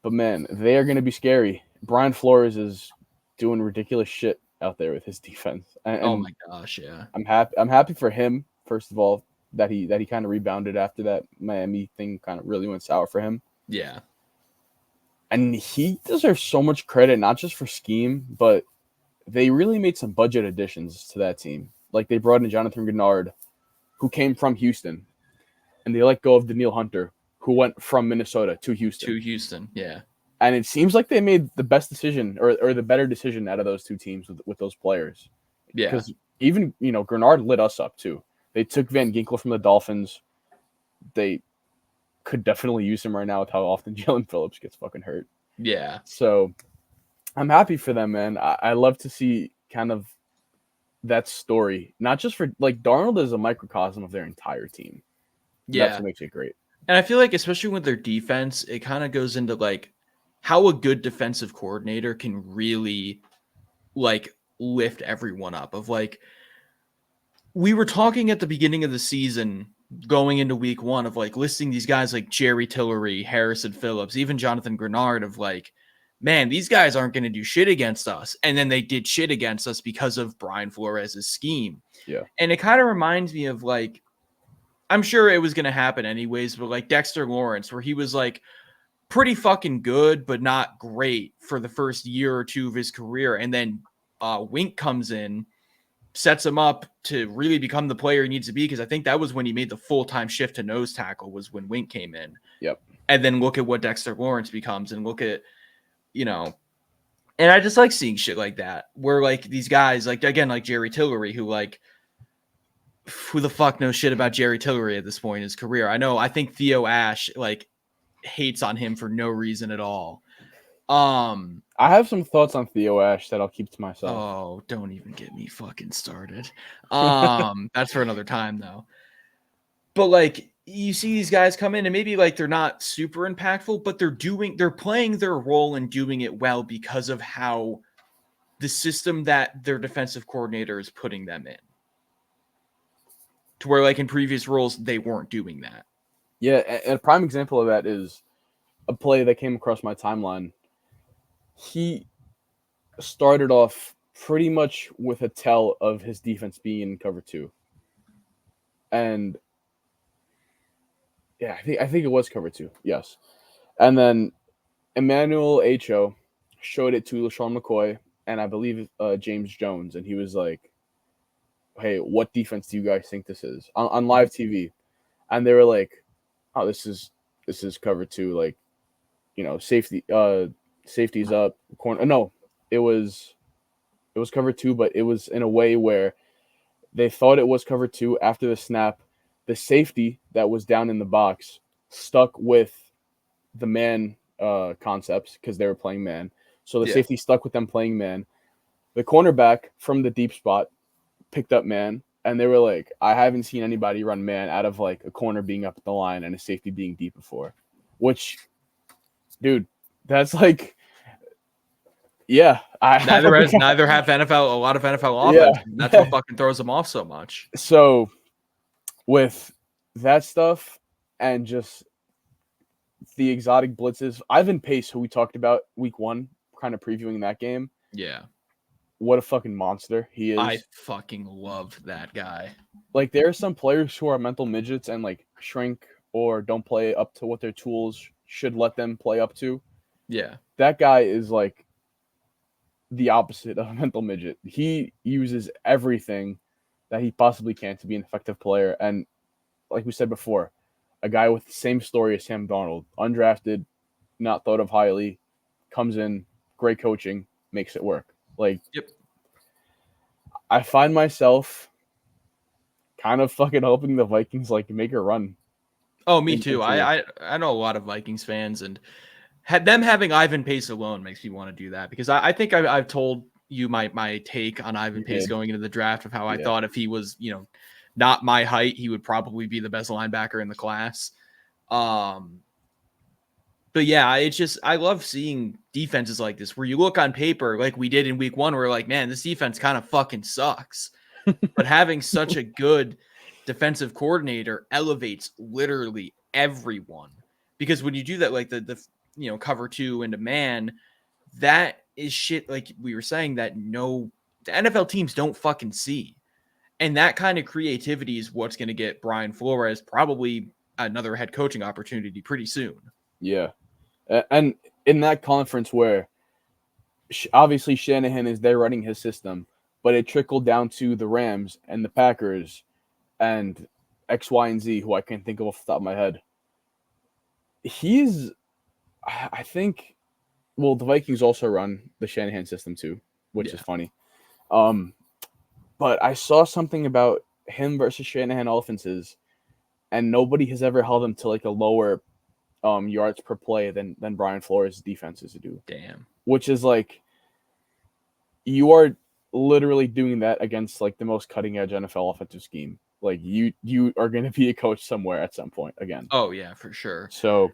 But man, they are going to be scary. Brian Flores is doing ridiculous shit out there with his defense, Oh and my gosh, yeah. I'm happy. I'm happy for him. First of all, that he kind of rebounded after that Miami thing kind of really went sour for him. Yeah. And he deserves so much credit, not just for scheme, but they really made some budget additions to that team. Like they brought in Jonathan Gennard, who came from Houston, and they let go of Daniil Hunter, who went from Minnesota to Houston. Yeah. And it seems like they made the best decision or the better decision out of those two teams with those players. Yeah. Because even, Grenard lit us up too. They took Van Ginkel from the Dolphins. They could definitely use him right now with how often Jalen Phillips gets fucking hurt. Yeah. So I'm happy for them, man. I love to see kind of that story. Not just for, like, Darnold is a microcosm of their entire team. Yeah. That's what makes it great. And I feel like, especially with their defense, it kind of goes into, like, how a good defensive coordinator can really, like, lift everyone up. Of, like, we were talking at the beginning of the season going into week 1 of, like, listing these guys like Jerry Tillery, Harrison Phillips, even Jonathan Grenard of, like, man, these guys aren't going to do shit against us. And then they did shit against us because of Brian Flores' scheme. Yeah. And it kind of reminds me of, like, I'm sure it was going to happen anyways, but like Dexter Lawrence, where he was like pretty fucking good, but not great for the first year or two of his career. And then Wink comes in, sets him up to really become the player he needs to be. Because I think that was when he made the full-time shift to nose tackle, was when Wink came in. Yep. And then look at what Dexter Lawrence becomes, and look at, and I just like seeing shit like that, where like these guys, like, again, like Jerry Tillery, who, like, who the fuck knows shit about Jerry Tillery at this point in his career? I think Theo Ash, like, hates on him for no reason at all. I have some thoughts on Theo Ash that I'll keep to myself. Oh, don't even get me fucking started. That's for another time though. But like, you see these guys come in and maybe like they're not super impactful, but they're playing their role and doing it well because of how the system that their defensive coordinator is putting them in. To where, like, in previous roles, they weren't doing that. Yeah, and a prime example of that is a play that came across my timeline. He started off pretty much with a tell of his defense being in cover 2. And yeah, I think it was cover 2, yes. And then Emmanuel Acho showed it to LaShawn McCoy and I believe James Jones, and he was like, hey, what defense do you guys think this is on live TV? And they were like, oh, this is cover 2, like, safety's up, corner. No, it was cover 2, but it was in a way where they thought it was cover 2 after the snap. The safety that was down in the box stuck with the man concepts because they were playing man. So the safety stuck with them playing man. The cornerback from the deep spot picked up man, and they were like, I haven't seen anybody run man out of like a corner being up at the line and a safety being deep before. Which, dude, that's like, yeah. Neither have NFL, a lot of NFL offense. Yeah. That's what fucking throws them off so much. So with that stuff and just the exotic blitzes, Ivan Pace, who we talked about week 1, kind of previewing that game. Yeah. What a fucking monster he is. I fucking love that guy. Like, there are some players who are mental midgets and like shrink or don't play up to what their tools should let them play up to. Yeah. That guy is like the opposite of a mental midget. He uses everything that he possibly can to be an effective player. And like we said before, a guy with the same story as Sam Darnold, undrafted, not thought of highly, comes in, great coaching, makes it work. Like, yep. I find myself kind of fucking hoping the Vikings like make a run. Oh, me too. I know a lot of Vikings fans, and them having Ivan Pace alone makes me want to do that, because I think I've told you my take on Ivan Pace going into the draft of how I thought if he was, not my height, he would probably be the best linebacker in the class. But yeah, I love seeing defenses like this where you look on paper like we did in week 1, we're like, man, this defense kind of fucking sucks. But having such a good defensive coordinator elevates literally everyone. Because when you do that, like the cover 2 into man, that is shit, like we were saying, that the NFL teams don't fucking see. And that kind of creativity is what's going to get Brian Flores probably another head coaching opportunity pretty soon. Yeah. And in that conference where obviously Shanahan is there running his system, but it trickled down to the Rams and the Packers and X, Y, and Z, who I can't think of off the top of my head. I think, well, the Vikings also run the Shanahan system too, which is funny. But I saw something about him versus Shanahan offenses, and nobody has ever held him to like a lower yards per play than Brian Flores' defenses do. Damn. Which is like, you are literally doing that against like the most cutting edge NFL offensive scheme. Like you are going to be a coach somewhere at some point again. Oh yeah, for sure. So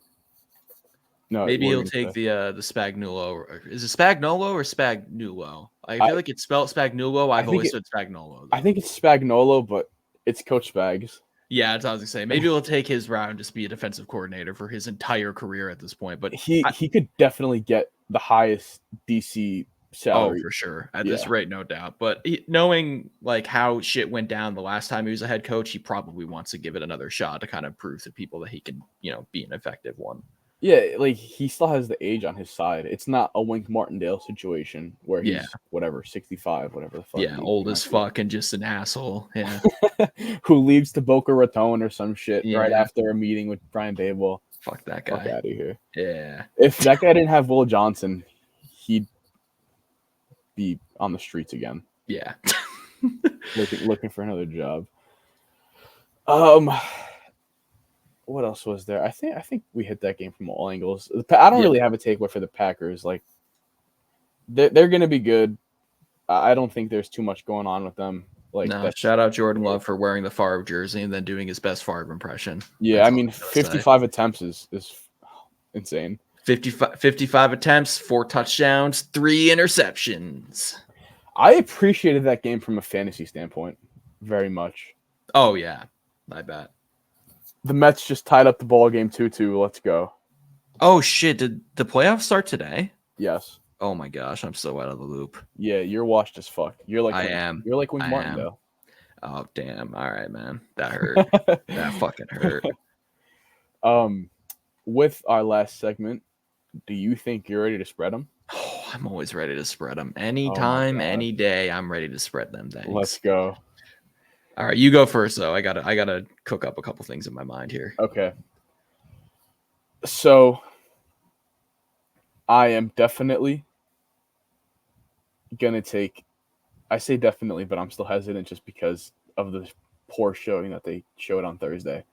no, maybe he'll take the Spagnuolo. Is it Spagnuolo or Spagnuolo? I feel like it's spelled Spagnuolo. I've always said Spagnuolo. Though. I think it's Spagnuolo, but it's Coach Spags. Yeah, that's what I was gonna say. Maybe he'll take his route and just be a defensive coordinator for his entire career at this point. But he could definitely get the highest DC salary. Oh, for sure. At this rate, no doubt. But knowing like how shit went down the last time he was a head coach, he probably wants to give it another shot to kind of prove to people that he can, be an effective one. Yeah, like he still has the age on his side. It's not a Wink Martindale situation where he's 65, whatever the fuck. Yeah, old as fuck and just an asshole. Yeah. Who leaves to Boca Raton or some shit right after a meeting with Brian Daboll. Fuck that guy. Fuck out of here. Yeah. If that guy didn't have Will Johnson, he'd be on the streets again. Yeah. looking for another job. What else was there? I think we hit that game from all angles. I don't really have a takeaway for the Packers. Like, they're going to be good. I don't think there's too much going on with them. Like, shout out Jordan Love for wearing the Favre jersey and then doing his best Favre impression. Yeah, that's 55 attempts is insane. 55 attempts, 4 touchdowns, 3 interceptions. I appreciated that game from a fantasy standpoint very much. Oh, yeah. I bet. The Mets just tied up the ball game 2-2. Let's go. Oh, shit. Did the playoffs start today? Yes. Oh, my gosh. I'm so out of the loop. Yeah, you're washed as fuck. You're like You're like Wink Martindale. Oh, damn. All right, man. That hurt. That fucking hurt. With our last segment, do you think you're ready to spread them? Oh, I'm always ready to spread them. Anytime, any day, I'm ready to spread them. Thanks. Let's go. All right, you go first, though. I gotta cook up a couple things in my mind here. Okay. So, I am definitely gonna take. I say definitely, but I'm still hesitant just because of the poor showing that they showed on Thursday.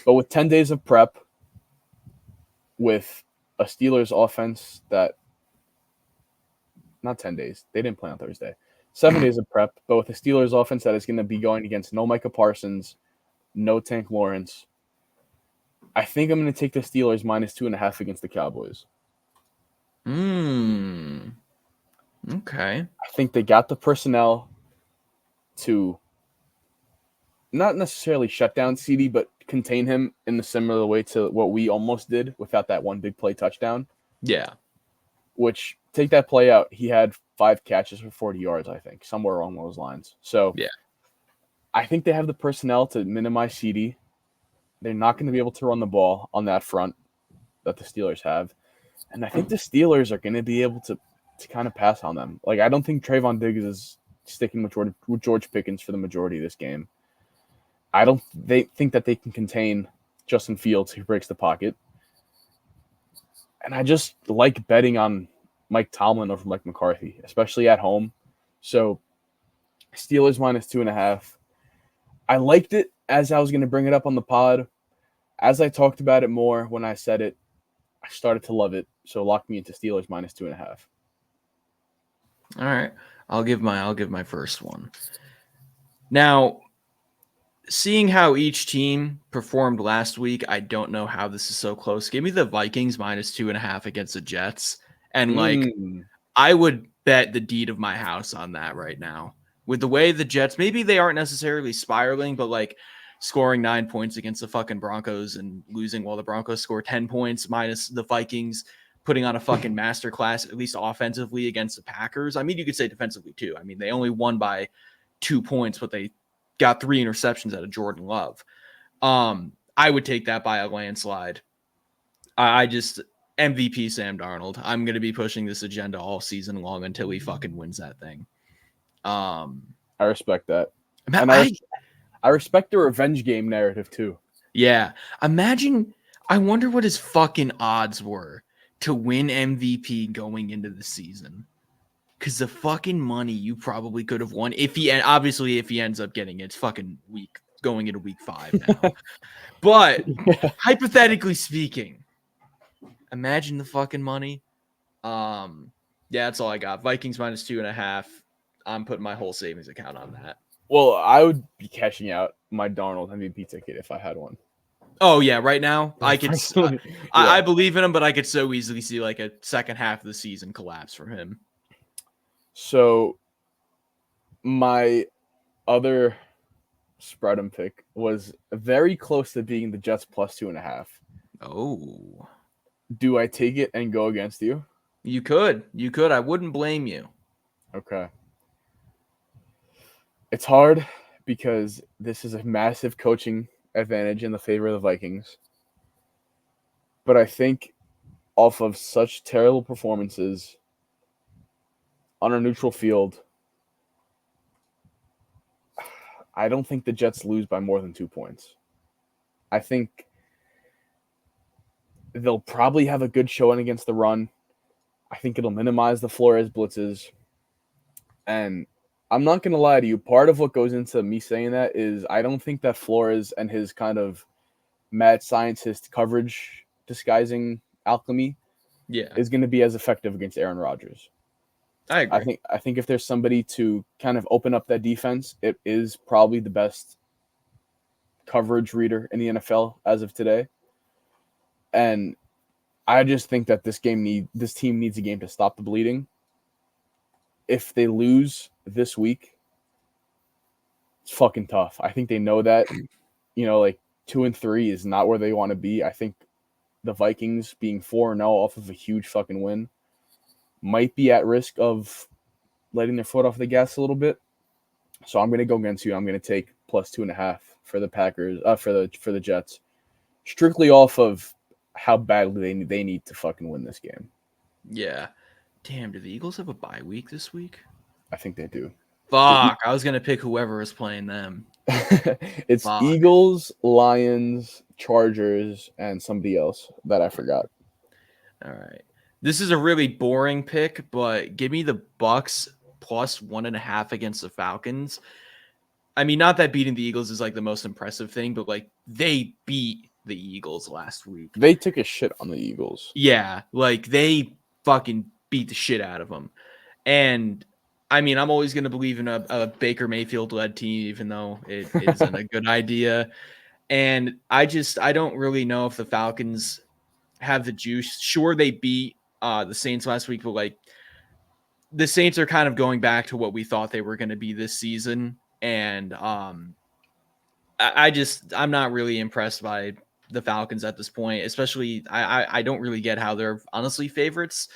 But with 10 days of prep, with a Steelers offense that, not 10 days, they didn't play on Thursday. 7 days of prep, but with a Steelers offense that is going to be going against no Micah Parsons, no Tank Lawrence, I think I'm going to take the Steelers -2.5 against the Cowboys. Okay. I think they got the personnel to not necessarily shut down CD, but contain him in the similar way to what we almost did without that one big play touchdown. Yeah. Which, take that play out, he had 5 catches for 40 yards, I think, somewhere along those lines. So, yeah, I think they have the personnel to minimize CD. They're not going to be able to run the ball on that front that the Steelers have. And I think the Steelers are going to be able to kind of pass on them. Like, I don't think Trayvon Diggs is sticking with George Pickens for the majority of this game. They think that they can contain Justin Fields, who breaks the pocket. And I just like betting on Mike Tomlin over Mike McCarthy, especially at home. So, Steelers -2.5. I liked it as I was going to bring it up on the pod. As I talked about it more when I said it, I started to love it. So, lock me into Steelers -2.5. All right. I'll give my first one. Now, seeing how each team performed last week, I don't know how this is so close. Give me the Vikings -2.5 against the Jets. And I would bet the deed of my house on that right now. With the way the Jets, maybe they aren't necessarily spiraling, but scoring 9 points against the fucking Broncos and losing while the Broncos score 10 points minus the Vikings putting on a fucking masterclass, at least offensively against the Packers. I mean, you could say defensively too. I mean, they only won by 2 points, but they got 3 interceptions out of Jordan Love. I would take that by a landslide. I just MVP Sam Darnold. I'm going to be pushing this agenda all season long until he fucking wins that thing. I respect that. And I respect the revenge game narrative too. Yeah. Imagine, I wonder what his fucking odds were to win MVP going into the season. Because the fucking money you probably could have won if he ends up getting it, it's fucking week going into week 5 now. But hypothetically speaking, imagine the fucking money. Yeah, that's all I got. Vikings minus 2.5. I'm putting my whole savings account on that. Well, I would be cashing out my Darnold MVP ticket if I had one. Oh yeah, right now I could. Yeah. I believe in him, but I could so easily see like a second half of the season collapse from him. So, my other spread pick was very close to being the Jets plus 2.5. Oh, do I take it and go against you? You could. I wouldn't blame you. Okay. It's hard because this is a massive coaching advantage in the favor of the Vikings. But I think off of such terrible performances on a neutral field, I don't think the Jets lose by more than 2 points. I think they'll probably have a good showing against the run. I think it'll minimize the Flores blitzes. And I'm not going to lie to you. Part of what goes into me saying that is I don't think that Flores and his kind of mad scientist coverage disguising alchemy is going to be as effective against Aaron Rodgers. I agree. I think if there's somebody to kind of open up that defense, it is probably the best coverage reader in the NFL as of today. And I just think that this team needs a game to stop the bleeding. If they lose this week, it's fucking tough. I think they know that, like 2-3 is not where they want to be. I think the Vikings being 4-0 off of a huge fucking win might be at risk of letting their foot off the gas a little bit. So I'm going to go against you. I'm going to take plus 2.5 for the Packers, for the Jets, strictly off of how badly they need to fucking win this game. Yeah. Damn, do the Eagles have a bye week this week? I think they do. Fuck, I was going to pick whoever is playing them. It's Eagles, Lions, Chargers, and somebody else that I forgot. All right. This is a really boring pick, but give me the Bucks plus 1.5 against the Falcons. I mean, not that beating the Eagles is like the most impressive thing, but like they beat the Eagles last week. They took a shit on the Eagles. Yeah, like they fucking beat the shit out of them. And I mean, I'm always going to believe in a Baker Mayfield-led team, even though it isn't a good idea. And I don't really know if the Falcons have the juice. Sure, they beat the Saints last week, but like the Saints are kind of going back to what we thought they were going to be this season. And I'm not really impressed by the Falcons at this point, especially I don't really get how they're honestly favorites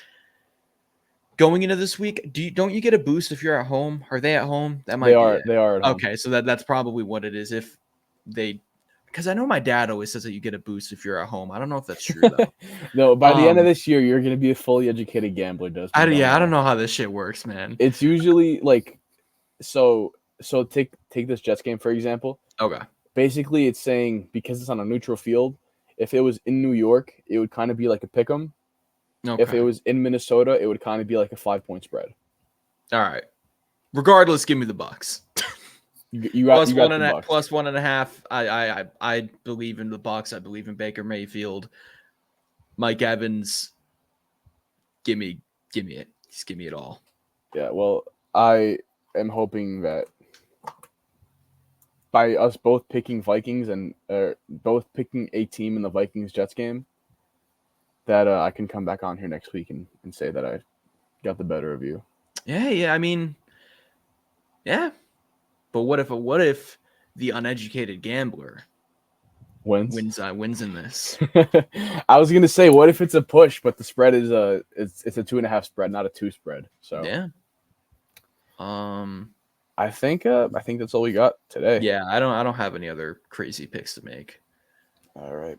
going into this week. Don't you get a boost if you're at home? Are they at home? That might they are at home. Okay, so that's probably what it is. If they, because I know my dad always says that you get a boost if you're at home. I don't know if that's true though. No, by the end of this year, you're going to be a fully educated gambler. I don't know how this shit works, man. It's usually like so take this Jets game for example. Okay. Basically, it's saying because it's on a neutral field, if it was in New York, it would kind of be like a pick 'em. Okay. If it was in Minnesota, it would kind of be like a 5-point spread. All right. Regardless, give me the Bucks. You got the Bucks. Plus 1.5. I believe in the Bucks. I believe in Baker Mayfield. Mike Evans. Give me it. Just give me it all. Yeah, well, I am hoping that by us both picking Vikings and both picking a team in the Vikings-Jets game, that I can come back on here next week and say that I got the better of you. Yeah. I mean, yeah. But what if the uneducated gambler Wins. wins in this. I was gonna say, what if it's a push, but the spread is it's a 2.5 spread, not a 2 spread. So Yeah. I think that's all we got today. Yeah, I don't have any other crazy picks to make. All right.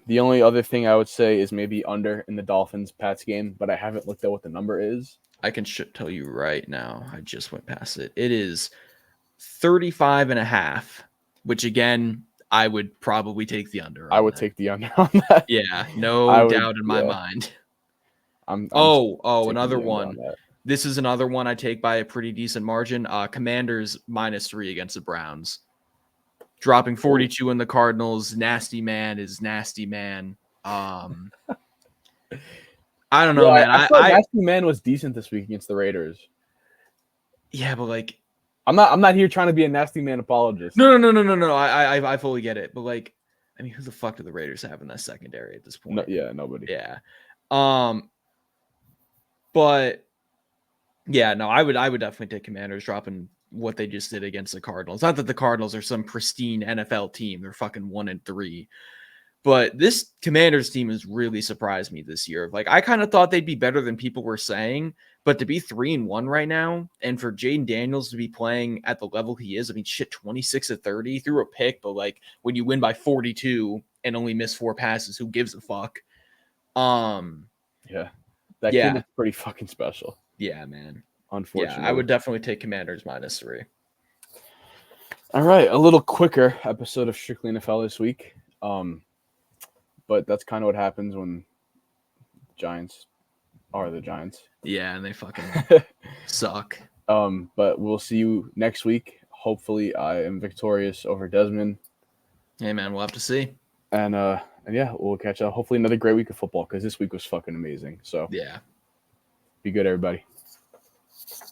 The only other thing I would say is maybe under in the Dolphins-Pats game, but I haven't looked at what the number is. I can tell you right now. I just went past it. It is 35.5, which again, I would probably take the under. I would take the under on that. Yeah, no doubt in my mind. I'm another one. On this is another one I take by a pretty decent margin. Commanders -3 against the Browns. Dropping 42 in the Cardinals. Nasty man is nasty man. I don't know, man. I thought Nasty Man was decent this week against the Raiders. Yeah, but like, I'm not here trying to be a Nasty Man apologist. No. I fully get it, but like, I mean, who the fuck do the Raiders have in that secondary at this point? No, yeah, nobody. Yeah. But yeah, no, I would definitely take Commanders dropping what they just did against the Cardinals. Not that the Cardinals are some pristine NFL team; they're fucking 1-3. But this Commanders team has really surprised me this year. Like, I kind of thought they'd be better than people were saying, but to be 3-1 right now, and for Jaden Daniels to be playing at the level he is, I mean, shit, 26-30, threw a pick, but like when you win by 42 and only miss 4 passes, who gives a fuck? Yeah, that kid is pretty fucking special. Yeah, man. Unfortunately, yeah, I would definitely take Commanders -3. All right, a little quicker episode of StricklyNFL this week. But that's kind of what happens when Giants are the Giants. Yeah, and they fucking suck. But we'll see you next week. Hopefully, I am victorious over Desmond. Hey, man, we'll have to see. And yeah, we'll catch up. Hopefully, another great week of football because this week was fucking amazing. So yeah, be good, everybody.